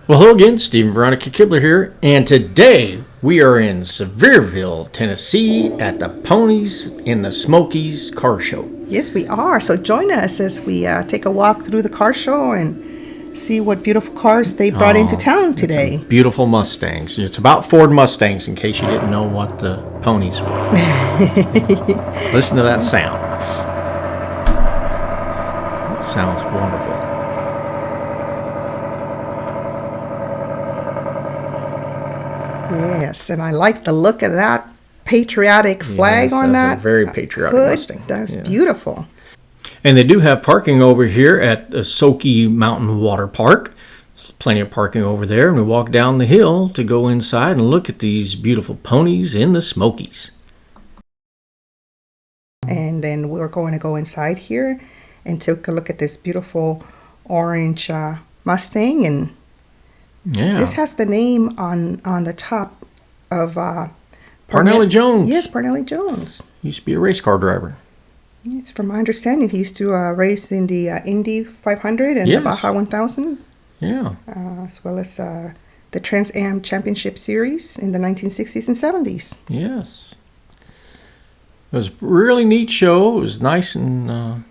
Well, hello again, Stephen Veronica Kibler here, and today we are in Sevierville, Tennessee at the Ponies in the Smokies car show. Yes, we are. So join us as we take a walk through the car show and see what beautiful cars they brought into town today. It's beautiful Mustangs. It's about Ford Mustangs, in case you didn't know what the Ponies were. Listen to that sound. It sounds wonderful. Yes, and I like the look of that patriotic flag on that. That's a very patriotic hood. Mustang. That's beautiful. And they do have parking over here at the Smoky Mountain Water Park. There's plenty of parking over there. And we walk down the hill to go inside and look at these beautiful ponies in the Smokies. And then we're going to go inside here and take a look at this beautiful orange Mustang. And this has the name on the top of Parnelli Jones. Yes, Parnelli Jones. He used to be a race car driver. Yes, from my understanding, he used to race in the Indy 500 and the Baja 1000. Yeah. As well as the Trans Am Championship Series in the 1960s and 70s. Yes. It was a really neat show. It was nice, and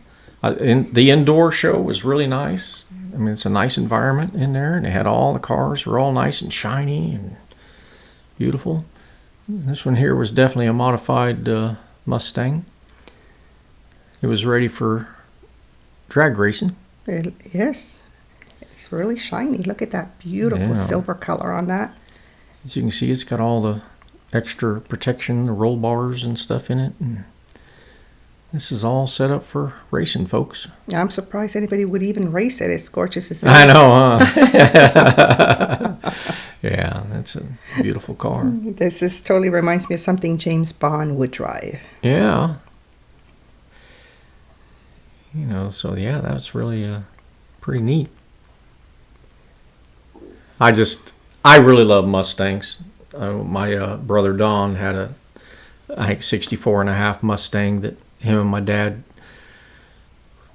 the indoor show was really nice. I mean, it's a nice environment in there, and they had all the cars were all nice and shiny and beautiful. This one here was definitely a modified Mustang. It was ready for drag racing. Yes, it's really shiny. Look at that beautiful silver color on that. As you can see, it's got all the extra protection, the roll bars and stuff in it. And this is all set up for racing, folks. I'm surprised anybody would even race it. It's gorgeous as it is. I know, huh? Yeah, that's a beautiful car. This totally reminds me of something James Bond would drive. Yeah. You know, so yeah, that's really pretty neat. I really love Mustangs. My brother Don had I think 64 and a half Mustang that him and my dad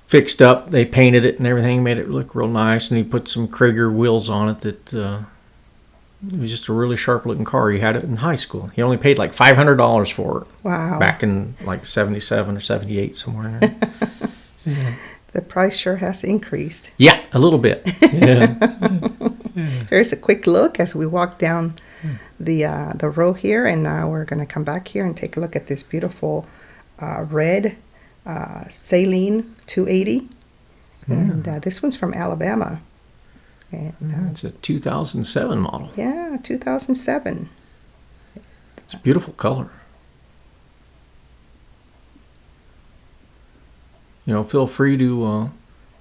fixed up. They painted it and everything, made it look real nice, and he put some Krieger wheels on it that it was just a really sharp looking car. He had it in high school. He only paid like $500 for it. Wow. Back in like 77 or 78, somewhere in there. Yeah. The price sure has increased. Yeah, a little bit. Yeah. Here's a quick look as we walk down the row here, and now we're going to come back here and take a look at this beautiful red Saline 280. And this one's from Alabama. And, it's a 2007 model. Yeah, 2007. It's a beautiful color. You know, feel free to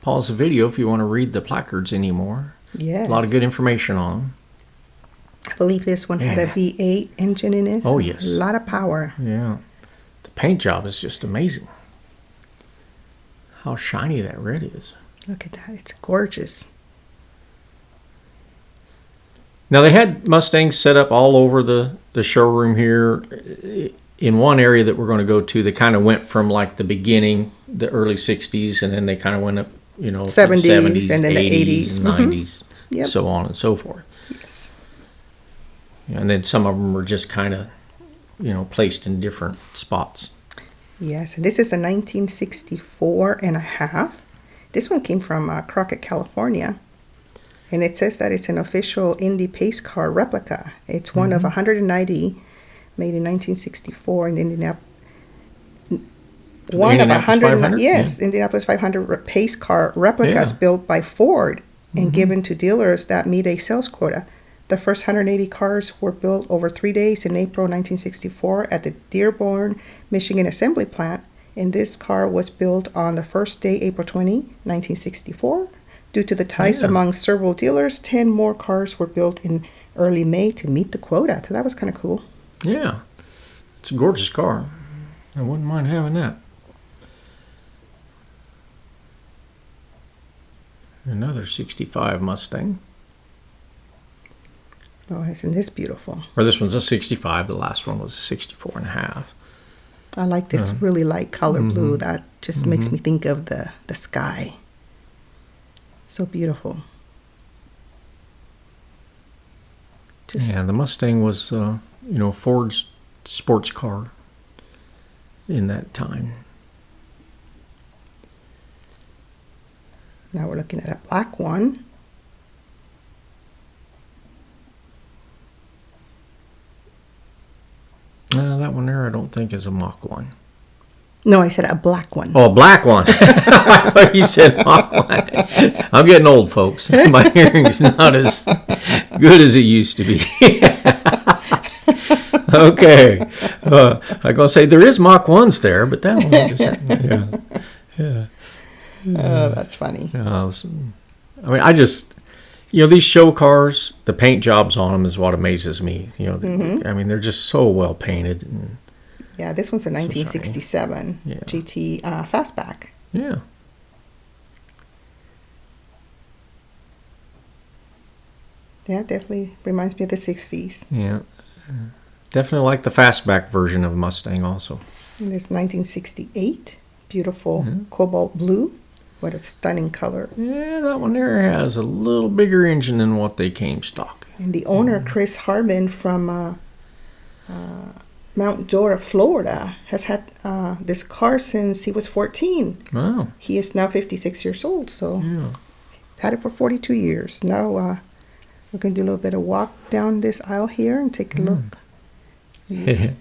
pause the video if you want to read the placards anymore. Yes. A lot of good information on them. I believe this one had a V8 engine in it. Oh, yes. A lot of power. Yeah. The paint job is just amazing. How shiny that red is. Look at that. It's gorgeous. Now, they had Mustangs set up all over the showroom here. In one area that we're going to go to, they kind of went from like the beginning, the early 60s, and then they kind of went up, you know, 70s and then 80s, the 80s. and 90s, Yep. so on and so forth. Yes. And then some of them were just kind of, you know, placed in different spots. Yes, and this is a 1964 and a half. This one came from Crockett, California. And it says that it's an official Indy pace car replica. It's one of 190 made in 1964 in Indianapolis. One of 100, yes, yeah. Indianapolis 500 pace car replicas built by Ford and given to dealers that meet a sales quota. The first 180 cars were built over 3 days in April 1964 at the Dearborn, Michigan assembly plant. And this car was built on the first day, April 20, 1964. Due to the ties among several dealers, 10 more cars were built in early May to meet the quota. So that was kind of cool. Yeah, it's a gorgeous car. I wouldn't mind having that. Another 65 Mustang. Oh, isn't this beautiful? Or this one's a 65. The last one was a 64 and a half. I like this really light color blue. That just makes me think of the sky. So beautiful. Just the Mustang was, Ford's sports car in that time. now we're looking at a black one. That one there I don't think is a Mach 1. No, I said a black one. Oh, a black one. I thought you said Mach 1. I'm getting old, folks. My hearing's not as good as it used to be. Okay. I'm going to say there is Mach 1s there, but that one just... Yeah. Oh, that's funny. I just... these show cars, the paint jobs on them is what amazes me. They're just so well painted. And yeah, this one's a 1967 GT Fastback. Yeah. Yeah, definitely reminds me of the 60s. Yeah. Definitely like the fastback version of Mustang also. And it's 1968. Beautiful cobalt blue. What a stunning color. Yeah, that one there has a little bigger engine than what they came stock. And the owner, Chris Harbin from Mount Dora, Florida, has had this car since he was 14. Wow. He is now 56 years old, so had it for 42 years. Now we're going to do a little bit of walk down this aisle here and take a look. Yeah,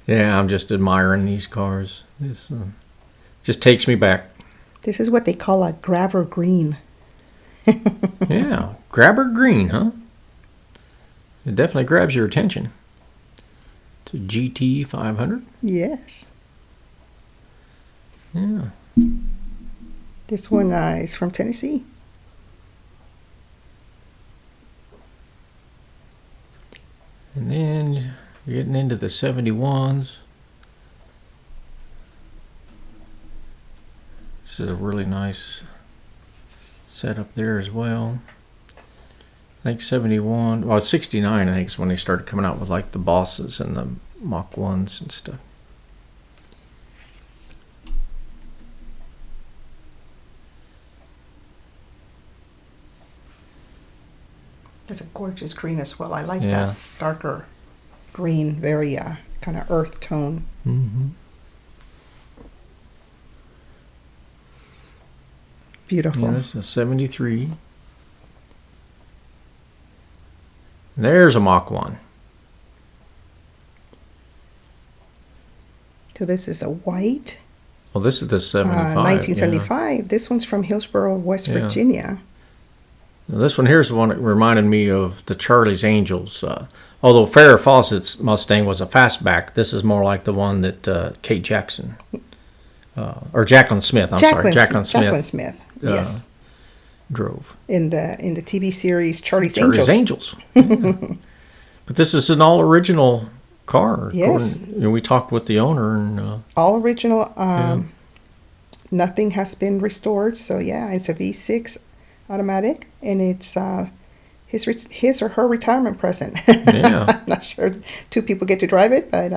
I'm just admiring these cars. This just takes me back. This is what they call a grabber green. Yeah, grabber green, huh? It definitely grabs your attention. It's a GT 500. Yes. Yeah. This one is from Tennessee. And then you're getting into the 71s. This is a really nice setup there as well. I think 71, well 69 I think is when they started coming out with like the Bosses and the Mach 1s and stuff. It's a gorgeous green as well. I like Yeah. that darker green, very kind of earth tone. Mm-hmm. Beautiful. Yeah, this is a 73. And there's a Mach 1. So this is a white. Well, this is the 75. 1975. This one's from Hillsborough, West Yeah. Virginia. Now, this one here is the one that reminded me of the Charlie's Angels. Although Farrah Fawcett's Mustang was a fastback, this is more like the one that Kate Jackson, or Jacqueline Smith, Jacqueline Smith. Yes. Drove. In the TV series Charlie's Angels. Yeah. But this is an all original car. Yes. We talked with the owner and all original. Nothing has been restored. So yeah, it's a V6 automatic, and it's his or her retirement present. Yeah. I'm not sure two people get to drive it, but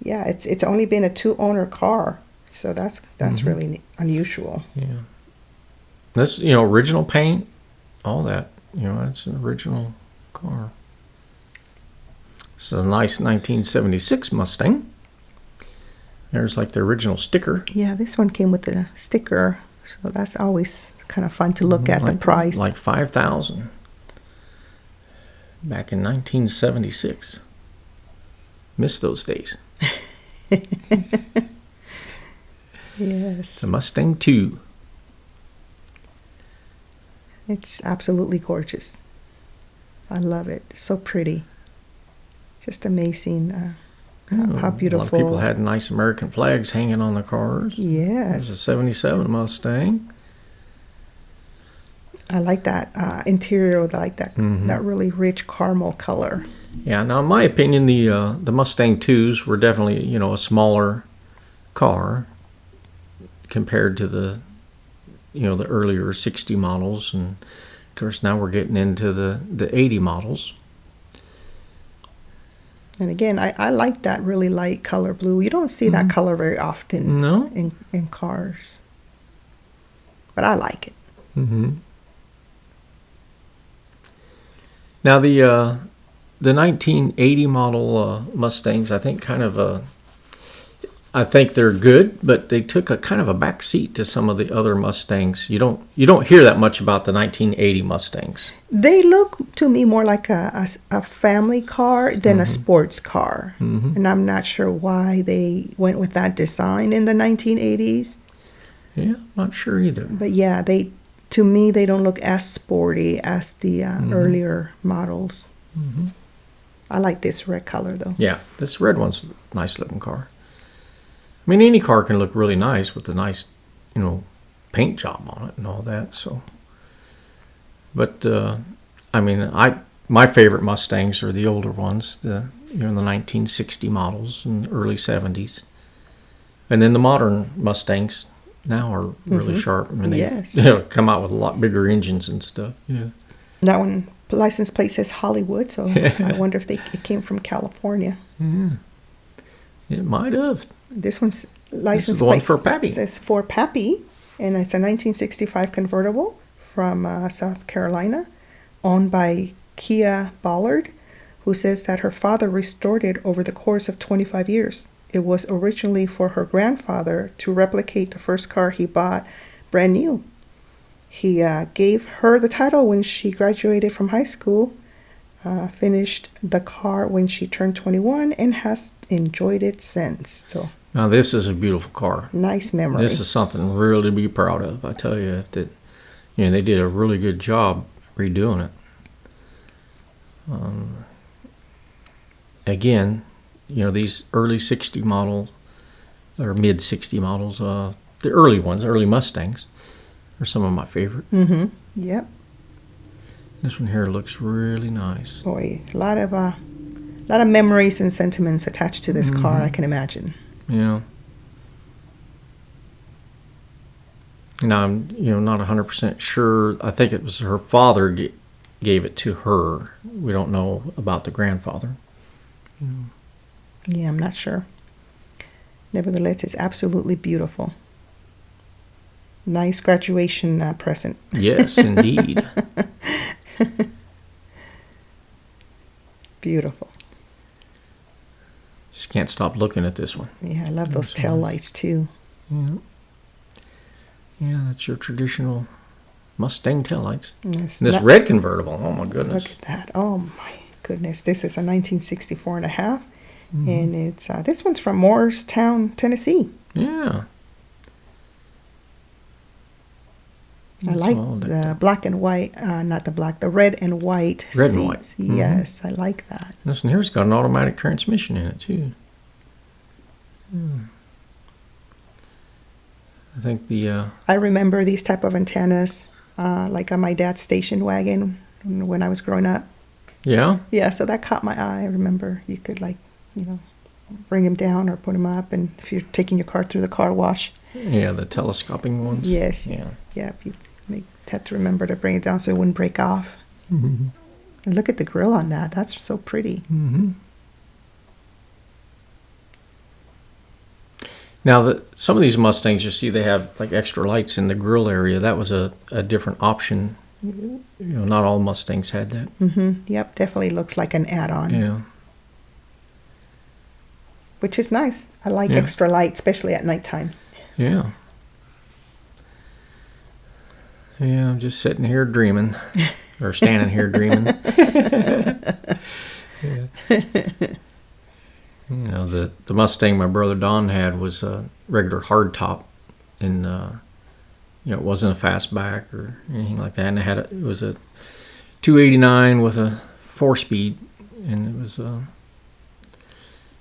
yeah, it's only been a 2-owner car, so that's really unusual. Yeah. This, original paint, all that, it's an original car. This is a nice 1976 Mustang. There's like the original sticker. Yeah, this one came with the sticker, so that's always kind of fun to look at the price. Like $5,000 back in 1976. Missed those days. Yes. It's a Mustang 2. It's absolutely gorgeous. I love it. So pretty. Just amazing. How beautiful. A lot of people had nice American flags hanging on the cars. Yes. It's a 77 Mustang. I like that interior. I like that that really rich caramel color. Yeah. Now, in my opinion, the Mustang 2s were definitely a smaller car compared to the the earlier 60 models, and of course now we're getting into the 80 models. And again, I like that really light color blue. You don't see that color very often in cars, but I like it. Mm-hmm. Now the 1980 model Mustangs, I think I think they're good, but they took a kind of a back seat to some of the other Mustangs. You don't hear that much about the 1980 Mustangs. They look to me more like a family car than a sports car. And I'm not sure why they went with that design in the 1980s. Yeah, not sure either. But yeah, to me, they don't look as sporty as the earlier models. I like this red color, though. Yeah, this red one's a nice looking car. I mean, any car can look really nice with a nice, paint job on it and all that. So, but I mean, my favorite Mustangs are the older ones, the 1960 models and early 70s, and then the modern Mustangs now are really sharp. I mean, they come out with a lot bigger engines and stuff. Yeah, that one license plate says Hollywood, so I wonder if it came from California. Yeah, it might have. This one's license plate for Pappy. Says for Pappy, and it's a 1965 convertible from South Carolina, owned by Kia Ballard, who says that her father restored it over the course of 25 years. It was originally for her grandfather to replicate the first car he bought brand new. He gave her the title when she graduated from high school, finished the car when she turned 21, and has enjoyed it since. So now this is a beautiful car. Nice memory. This is something really to be proud of. I tell you that, they did a really good job redoing it. Again, these early 60 models or mid 60 models, the early ones, early Mustangs, are some of my favorite. Yep. This one here looks really nice. Boy, a lot of memories and sentiments attached to this car, I can imagine. Yeah. Now I'm, not 100% sure. I think it was her father gave it to her. We don't know about the grandfather. Yeah, I'm not sure. Nevertheless, it's absolutely beautiful. Nice graduation present. Yes, indeed. Beautiful. Just can't stop looking at this one. Yeah, I love those tail lights too. Yeah. Yeah, that's your traditional Mustang taillights. Yes, this red convertible, oh my goodness. Look at that. Oh my goodness. This is a 1964 and a half. And it's this one's from Morristown, Tennessee. Yeah. I like the black and white, the red and white red seats. And white. Yes, I like that. This one here's got an automatic transmission in it too. I think I remember these type of antennas, like on my dad's station wagon when I was growing up. Yeah? Yeah, so that caught my eye. I remember you could bring them down or put them up, and if you're taking your car through the car wash. Yeah, the telescoping ones. Yes. Yeah. Yeah, you had to remember to bring it down so it wouldn't break off. And look at the grill on that. That's so pretty. Now, some of these Mustangs, you see, they have like extra lights in the grill area. That was a different option. Not all Mustangs had that. Yep, definitely looks like an add-on. Yeah. Which is nice. I like extra light, especially at nighttime. Yeah. Yeah, I'm just sitting here dreaming. Or standing here dreaming. The Mustang my brother Don had was a regular hardtop, and it wasn't a fastback or anything like that. And it was a 289 with a 4-speed, and it was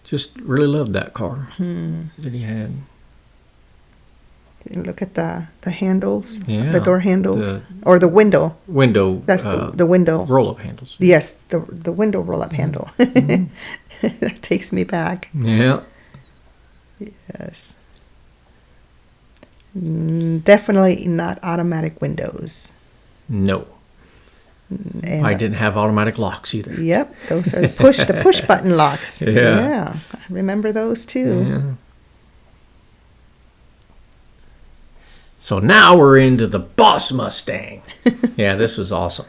just really loved that car that he had. Look at the handles, yeah, the door handles, or the window. Window. That's the window. Roll-up handles. Yes, the window roll-up handle. That takes me back. Yeah. Yes. Definitely not automatic windows. No. And I didn't have automatic locks either. Yep, those are the push button locks. Yeah. I remember those too. Yeah. So now we're into the Boss Mustang. Yeah, this was awesome.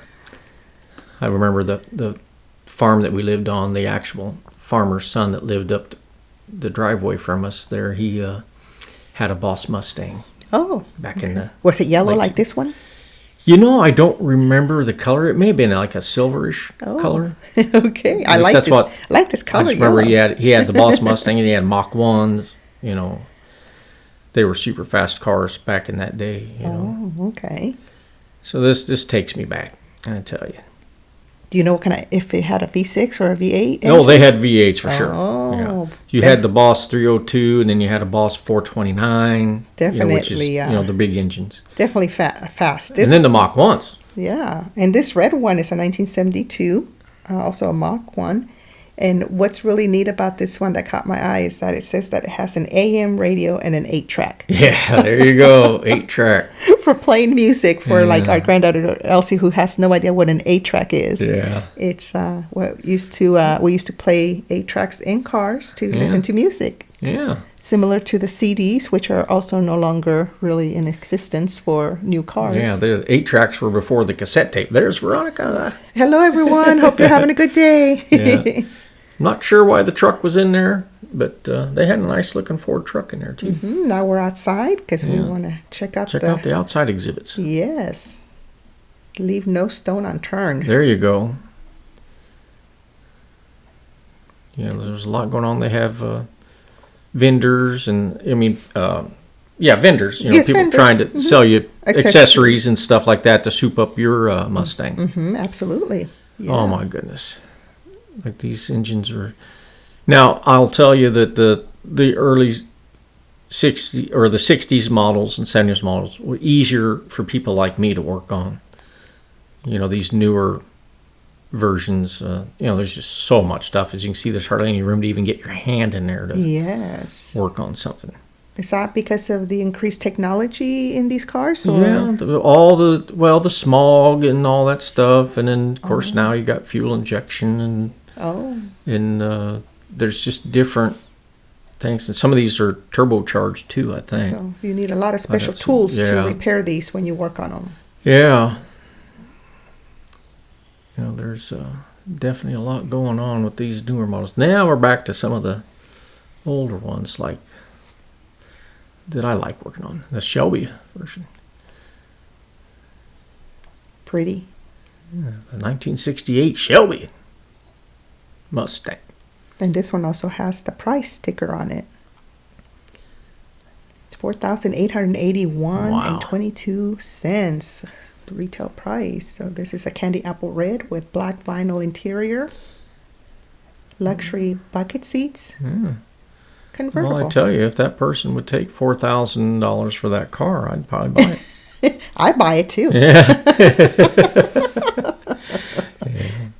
I remember the farm that we lived on, the actual farmer's son that lived up the driveway from us there, he had a Boss Mustang. Oh. Back in the... Was it yellow late- like this one? I don't remember the color. It may have been like a silverish color. Okay. I At least like that's this. what- I like this I color. just remember yellow. he had the Boss Mustang and he had Mach 1s, They were super fast cars back in that day, Oh, okay. So this takes me back, I tell you. Do you know if it had a V6 or a V8? Oh, they had V8s for sure. Oh, Yeah. You had the Boss 302, and then you had a Boss 429. Which is, Definitely, the big engines. Definitely fast. And then the Mach 1s. Yeah, and this red one is a 1972, also a Mach 1. And what's really neat about this one that caught my eye is that it says that it has an AM radio and an 8-track. Yeah, there you go, 8-track. For playing music for like our granddaughter Elsie, who has no idea what an 8-track is. Yeah. It's we used to play 8-tracks in cars to listen to music. Yeah. Similar to the CDs, which are also no longer really in existence for new cars. Yeah, the 8-tracks were before the cassette tape. There's Veronica. Hello, everyone. Hope you're having a good day. Yeah. I'm not sure why the truck was in there, but they had a nice looking Ford truck in there too. Now we're outside because we want to check out the outside exhibits. Yes. Leave no stone unturned. There you go. Yeah, there's a lot going on. They have vendors and vendors. Yes, people vendors. trying to sell you Accessories. accessories and stuff like that to soup up your Mustang. Absolutely. Yeah. Oh my goodness. Like these engines are. Now I'll tell you that the early 60 or the 60s models and 70s models were easier for people like me to work on. These newer versions. There's just so much stuff. As you can see, there's hardly any room to even get your hand in there to work on something. Is that because of the increased technology in these cars? Or? Yeah, the smog and all that stuff, and then of course now you got fuel injection and there's just different things, and some of these are turbocharged too, I think. So you need a lot of special tools to repair these when you work on them. Yeah. There's definitely a lot going on with these newer models. Now we're back to some of the older ones like that I like working on. The Shelby version. Pretty. Yeah, the 1968 Shelby Mustang. And this one also has the price sticker on it. It's $4,881.22. The retail price. So this is a candy apple red with black vinyl interior. Luxury bucket seats. Convertible. Well, I tell you, if that person would take $4,000 for that car, I'd probably buy it. I'd buy it too. Yeah.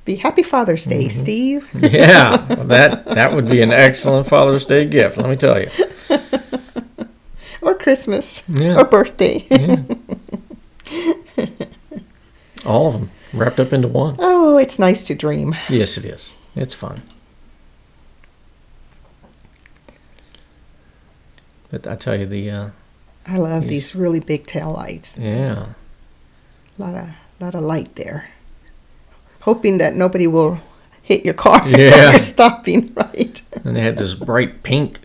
Be happy Father's Day, Steve. Yeah, that would be an excellent Father's Day gift, let me tell you. Or Christmas. Yeah. Or birthday. Yeah. All of them wrapped up into one. Oh, it's nice to dream. Yes, it is. It's fun. But I tell you, I love these really big tail lights. Yeah. A lot of light there. Hoping that nobody will hit your car while Yeah. you're stopping, right? And they had this bright pink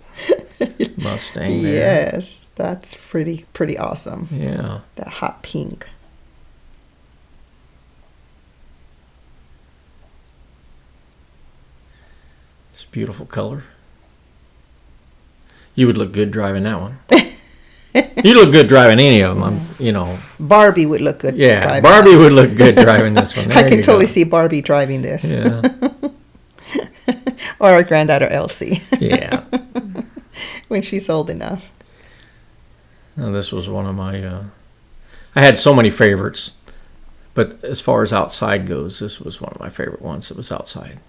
Mustang there. Yes, that's pretty awesome. Yeah. That hot pink. It's a beautiful color. You would look good driving that one. You look good driving any of them, Barbie would look good. Yeah, driving Barbie that. would look good driving this one. I There can you totally go. see Barbie driving this. Yeah. Or our granddaughter Elsie. Yeah. When she's old enough. Now, this was one of my. I had so many favorites, but as far as outside goes, this was one of my favorite ones that was outside.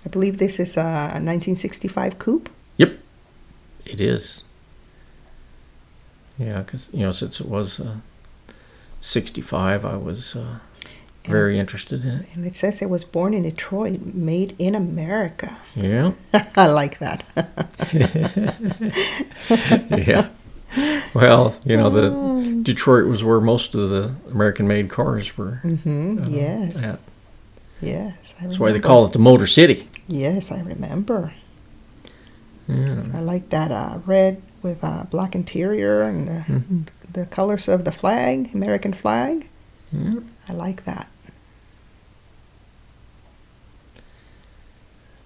I believe this is a 1965 coupe. Yep, it is. Yeah, because since it was 65, I was very interested in it. And it says it was born in Detroit, made in America. Yeah. I like that. Yeah. Well, the Detroit was where most of the American-made cars were. Yes. At. Yes, I remember. That's why they call it the Motor City. Yes, I remember. Yeah. I like that red with black interior and the colors of the flag, American flag. Yeah. I like that.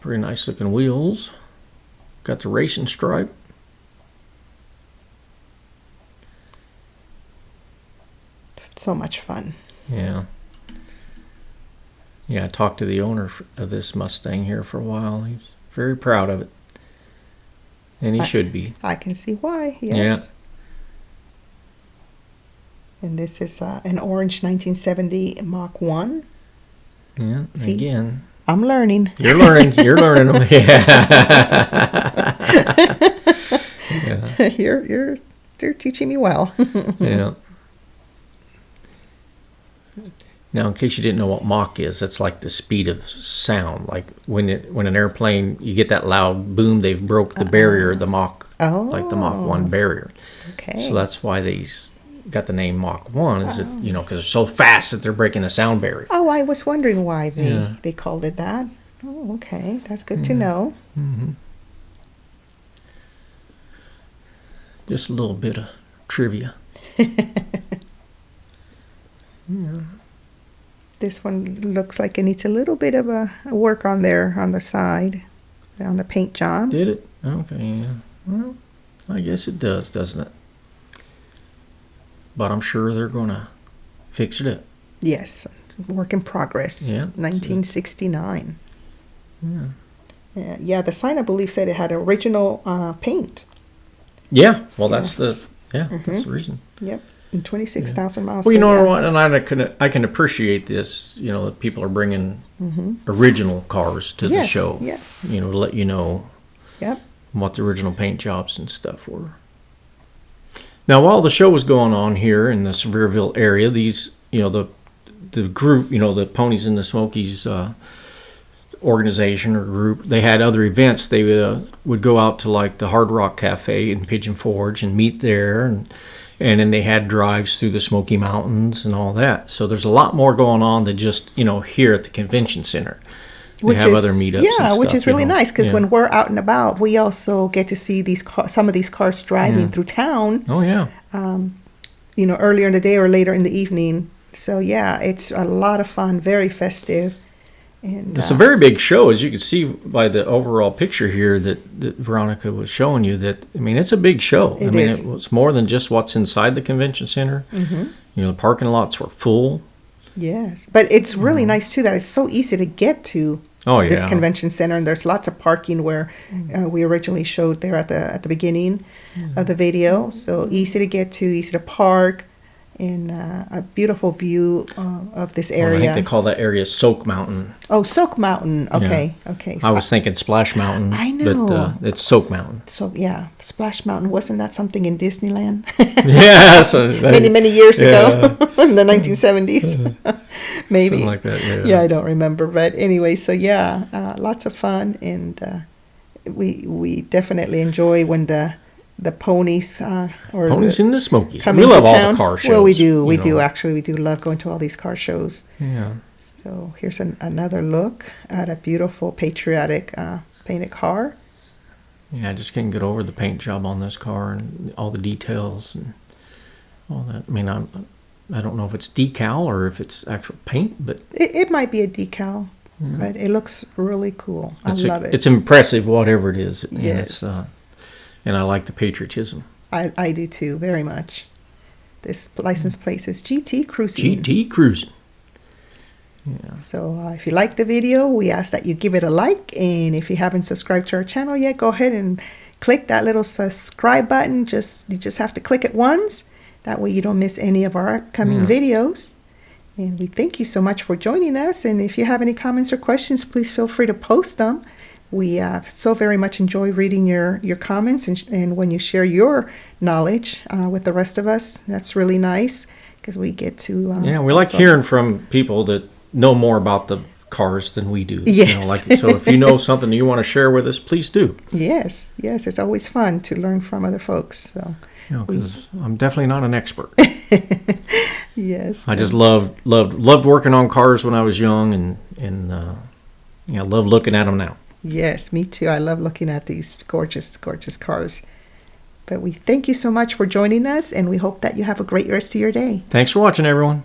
Pretty nice looking wheels. Got the racing stripe. So much fun. Yeah. Yeah, I talked to the owner of this Mustang here for a while. He's very proud of it. And he should be. I can see why, yes. Yeah. And this is an orange 1970 Mach 1. Yeah, see? Again. I'm learning. You're learning. You're learning them. Yeah. Yeah. You're teaching me well. Yeah. Now, in case you didn't know what Mach is, that's like the speed of sound. Like when an airplane, you get that loud boom, they've broke the barrier, the Mach, like the Mach 1 barrier. Okay. So that's why they got the name Mach 1, is that, because they're so fast that they're breaking the sound barrier. Oh, I was wondering why they called it that. Oh, okay. That's good to know. Mm-hmm. Just a little bit of trivia. Yeah. This one looks like it needs a little bit of a work on there on the side, on the paint job. Did it? Okay, yeah. Well, I guess it does, doesn't it? But I'm sure they're going to fix it up. Yes, work in progress. Yeah. 1969. Yeah. Yeah, the sign I believe said it had original paint. Yeah, well, that's the reason. Yep. And 26,000 miles. Well, you know what, and I can appreciate this, that people are bringing original cars to the show. Yes. To let you know Yep. what the original paint jobs and stuff were. Now, while the show was going on here in the Sevierville area, these, the group, the Ponies and the Smokies organization or group, they had other events. They would go out to like the Hard Rock Cafe in Pigeon Forge and meet there, and then they had drives through the Smoky Mountains and all that. So there's a lot more going on than just, here at the convention center. They have other meetups. Yeah, which is really nice because when we're out and about, we also get to see some of these cars driving through town. Oh, yeah. Earlier in the day or later in the evening. So, yeah, it's a lot of fun, very festive. And it's a very big show, as you can see by the overall picture here that Veronica was showing you. It's a big show. It was more than just what's inside the convention center. Mm-hmm. The parking lots were full. Yes, but it's really nice too that it's so easy to get to this convention center, and there's lots of parking where we originally showed there at the beginning of the video. So easy to get to, easy to park. In a beautiful view of this area. I think they call that area Soak Mountain. Oh, Soak Mountain. Okay, yeah. Okay. So I was thinking Splash Mountain. I know. But it's Soak Mountain. So, yeah, Splash Mountain. Wasn't that something in Disneyland? Yeah. many years ago in the 1970s. Maybe. Something like that, yeah. Yeah, I don't remember. But anyway, so yeah, lots of fun. And we definitely enjoy when the Ponies Ponies and the Smokies. We love all the car shows. Well, we do actually. We do love going to all these car shows. Yeah. So here's another look at a beautiful patriotic painted car. Yeah, I just can't get over the paint job on this car and all the details and all that. I don't know if it's decal or if it's actual paint, but it might be a decal, but it looks really cool. I love it. It's impressive, whatever it is. Yes. And I like the patriotism. I do too, very much. This license plate is GT Cruising. GT Cruising. Yeah. So if you like the video, we ask that you give it a like. And if you haven't subscribed to our channel yet, go ahead and click that little subscribe button. You just have to click it once. That way you don't miss any of our upcoming videos. And we thank you so much for joining us. And if you have any comments or questions, please feel free to post them. We so very much enjoy reading your comments and when you share your knowledge with the rest of us. That's really nice because we get to... we like hearing from people that know more about the cars than we do. Yes. So if you know something you want to share with us, please do. Yes. It's always fun to learn from other folks. So You know, because I'm definitely not an expert. Yes. I just loved working on cars when I was young, and love looking at them now. Yes, me too. I love looking at these gorgeous, gorgeous cars. But we thank you so much for joining us, and we hope that you have a great rest of your day. Thanks for watching, everyone.